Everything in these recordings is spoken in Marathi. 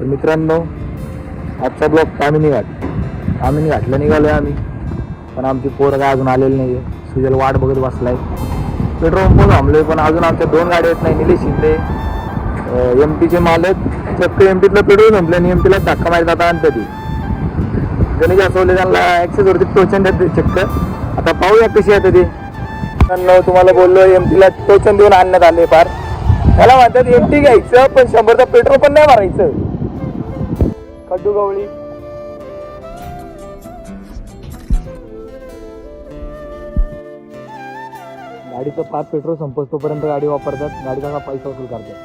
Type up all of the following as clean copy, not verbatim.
तर मित्रांनो, आजचा ब्लॉग तामिनी घाटला निघालोय आम्ही, पण आमची पोरं काय अजून आलेली नाही आहे. सुजल वाट बघत बसलाय. पेट्रोल पंप थांबलोय, पण अजून आमच्या 2 गाड्या येत नाही. निलेश शिंदे एमपीचे मालक चक्क एमपीतलं पेट्रोल संपलं आणि एमपीला धक्का मारत आता आणतं ती. गणेश असवले त्यांना ॲक्सेस वरती टोचन देते चक्क. आता पाहूया कशी येतं ते. तुम्हाला बोललो एमपीला टोचन देऊन आणण्यात आले. फार मला म्हणतात एमटी घ्यायचं, पण 100चं पेट्रोल पण नाही मारायचं. खड्डू गवळी गाडीचं 5 पेट्रोल संपतोपर्यंत गाडी वापरतात. गाडीचा पैसा वसूल करतात.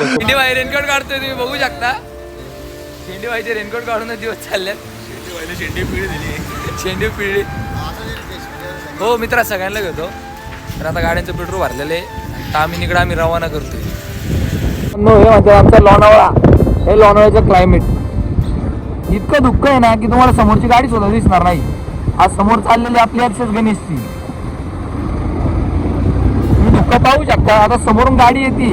शेंडी भाई रेनकोट काढतोय, तुम्ही बघू शकता. शेंडी भाईचे रेनकोट काढूनच दिवस चाललेत. शेंडी पिढी हो मित्रा, सगळ्यांना घेतो. तर आता गाड्यांचं पेट्रोल भरलेलं आहे. तामिनीकडे आम्ही रवाना करतोय. हे म्हणजे आमचा लोणावळा. हे लोणावळ्याचं क्लायमेट इतकं दुःख आहे ना की तुम्हाला समोरची गाडी सुद्धा दिसणार नाही. आज समोर चाललेली आपली ॲक्सेस गणेशची दुःख पाहू शकता. आता समोरून गाडी येते.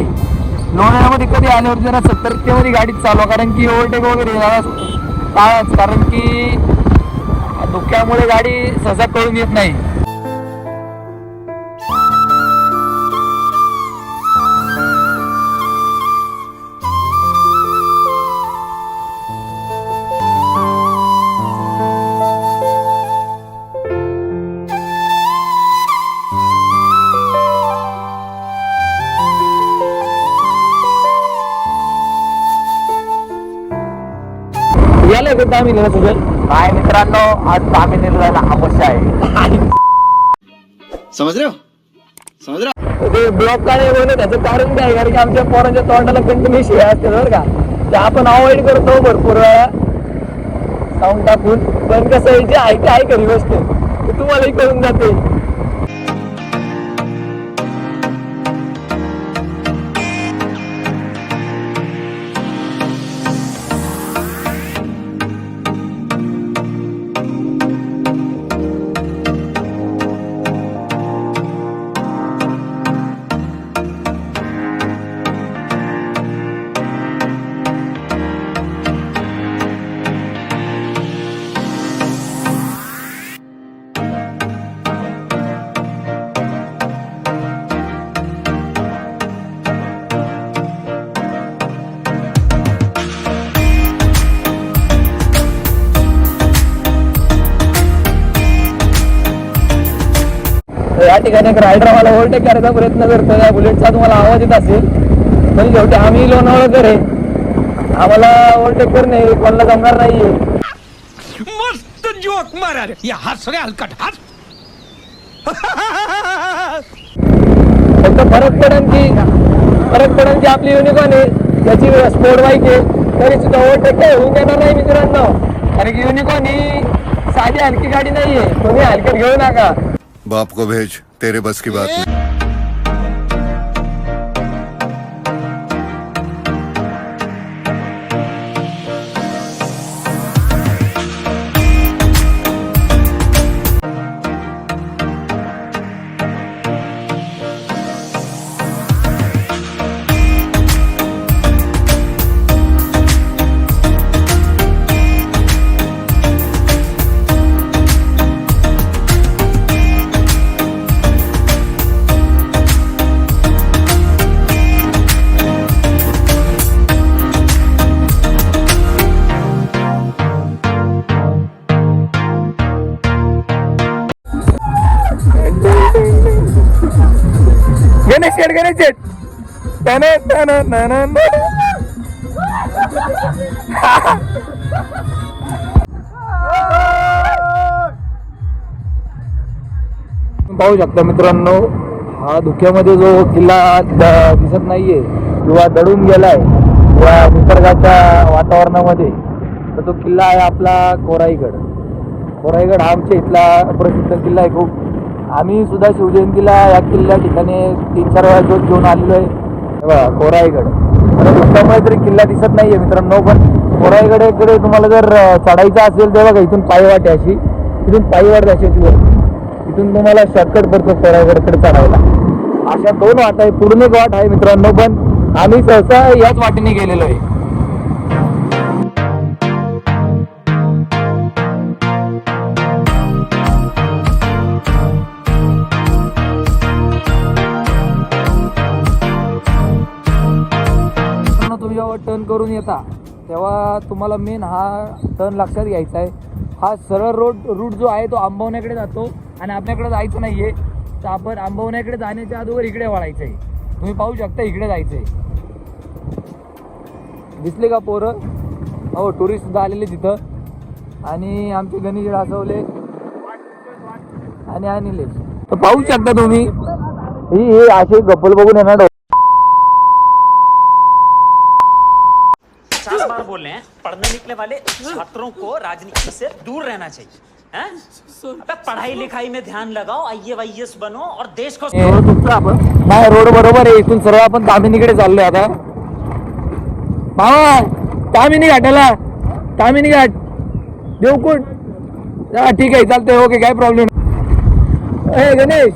लोणावळ्यामध्ये कधी आल्यावरती जरा 70 मध्ये गाडी चालवा, कारण की ओव्हरटेक वगैरे टाळाच, कारण की धुक्यामुळे गाडी सहसा कळून येत नाही. काय मित्रांनो, आज तामिनीला जायला अवश्य आहे. समझ रहे हो? ते ब्लॉक काय बोलले त्याचं कारण काय, कारण की आमच्या पोरांच्या तोंडाला कंटिन्यू शिव्या असते बरं का. ते आपण अवॉइड करतो भरपूर वेळा साऊंड टाकून, पण कसं आहे जे आहे खरी गोष्ट ते तुम्हालाही कळून जाते. या ठिकाणी एक रायडर आम्हाला ओव्हरटेक करायचा प्रयत्न करतो. या बुलेटचा तुम्हाला आवाज येत असेल, पण शेवटी आम्ही लोणावळकर आहे, आम्हाला ओव्हरटेक करणे कोणाला जमणार नाहीये. मस्त जोक मारा रे, या हात सगळे हलकट हात. फक्त फरक पडेल की आपली युनिकॉर्न आहे, त्याची स्पोर्ट बाईक आहे, तरी सुद्धा ओव्हरटेक काही होऊन देणार नाही मित्रांनो. कारण की युनिकॉर्न ही साधी हलकी गाडी नाहीये, तुम्ही हलक्यात घेऊ नका. बाप को भेज, तेरे बस की बात नहीं. गणेश शेट पाहू शकता मित्रांनो, हा धुक्यामध्ये जो किल्ला दिसत नाहीये किंवा दडून गेलाय या निसर्गाच्या वातावरणामध्ये, तर तो किल्ला आहे आपला कोराईगड. हा आमच्या इथला प्रसिद्ध किल्ला आहे खूप. आम्ही सुद्धा शिवजयंतीला या किल्ल्या ठिकाणी 3-4 वेळा जोत घेऊन आलेलो आहे. बघा कोराईगड, त्यामुळे तरी किल्ला दिसत नाहीये मित्रांनो, पण कोराईगडकडे तुम्हाला जर चढायचं असेल तर बघा इथून पायवाट आहे अशी, इथून पायवाट अशी इथून तुम्हाला शॉर्टकट पडतो कोराईगडकडे चढायला. अशा 2 वाट आहे, पुढून एक वाट आहे मित्रांनो, पण आम्ही सहसा याच वाटेने गेलेलो आहे. तुम्ही जेव्हा टर्न करून येता तेव्हा तुम्हाला मेन हा टर्न लक्षात घ्यायचा आहे. हा सरळ रूट जो आहे तो आंबवण्याकडे जातो आणि आपल्याकडे जायचं नाही आहे, तर आपण आंबवण्याकडे जाण्याच्या अगोदर इकडे वळायचं आहे. तुम्ही पाहू शकता इकडे जायचं आहे. दिसले का पोरं? हो, टुरिस्ट सुद्धा आलेले तिथं. आणि आमचे गणेश रासवले आणि अनिलेश, तर पाहू शकता तुम्ही हे असे गप्पल बघून येणार. 50 बार बोल रहे हैं, पढ़ने निकले वाले छात्रों को राजनीति से दूर रहना चाहिए. हैं? अबे पढ़ाई लिखाई में ध्यान लगाओ, IAS बनो और देश को. नाही, रोड बरोबर आहे. इथून सरळ आपण तामिनीकडे चाललोय आता. मामा, तामिनी घाटाला, तामिनी घाट, देवकुंड. हा ठीक आहे, चालतंय. ओके, काय प्रॉब्लेम. ए गणेश,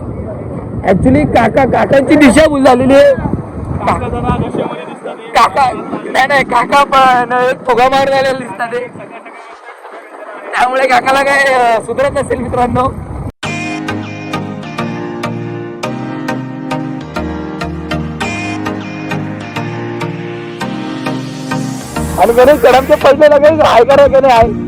ऍक्च्युली काकांची दिशा भूल झालेली आहे. काका नाही, काका पण एक फुगा मार झालेला दिसतात ते, त्यामुळे काकाला काय सुधरत नसेल मित्रांनो. आणि गणेश गरमच्या पहिले लगेच हाय करा की नाही आहे.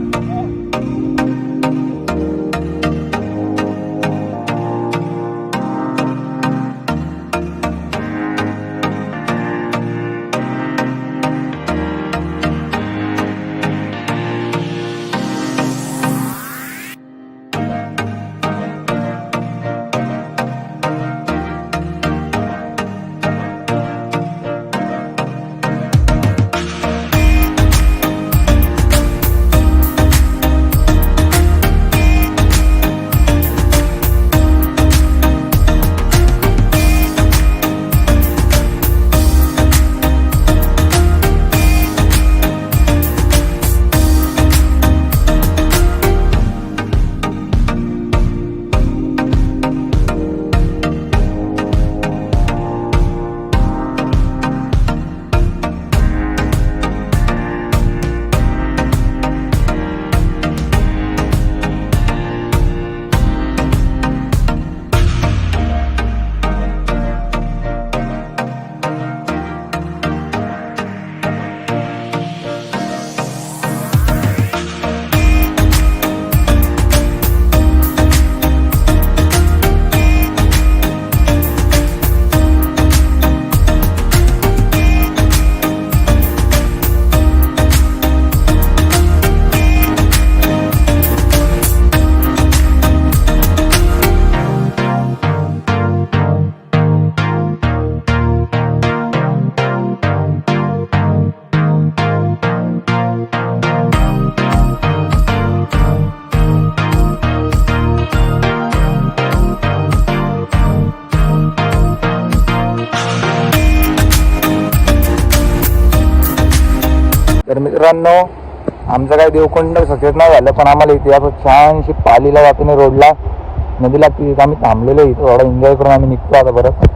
तर मित्रांनो, आमचं काय देवकुंड सक्सेस नाही झालं, पण आम्हाला इथे असं छानशी पालीला जाताना रोडला नदी लागते, तिथे आम्ही थांबलेलो. इथं थोडा एन्जॉय करून आम्ही निघतो आता परत.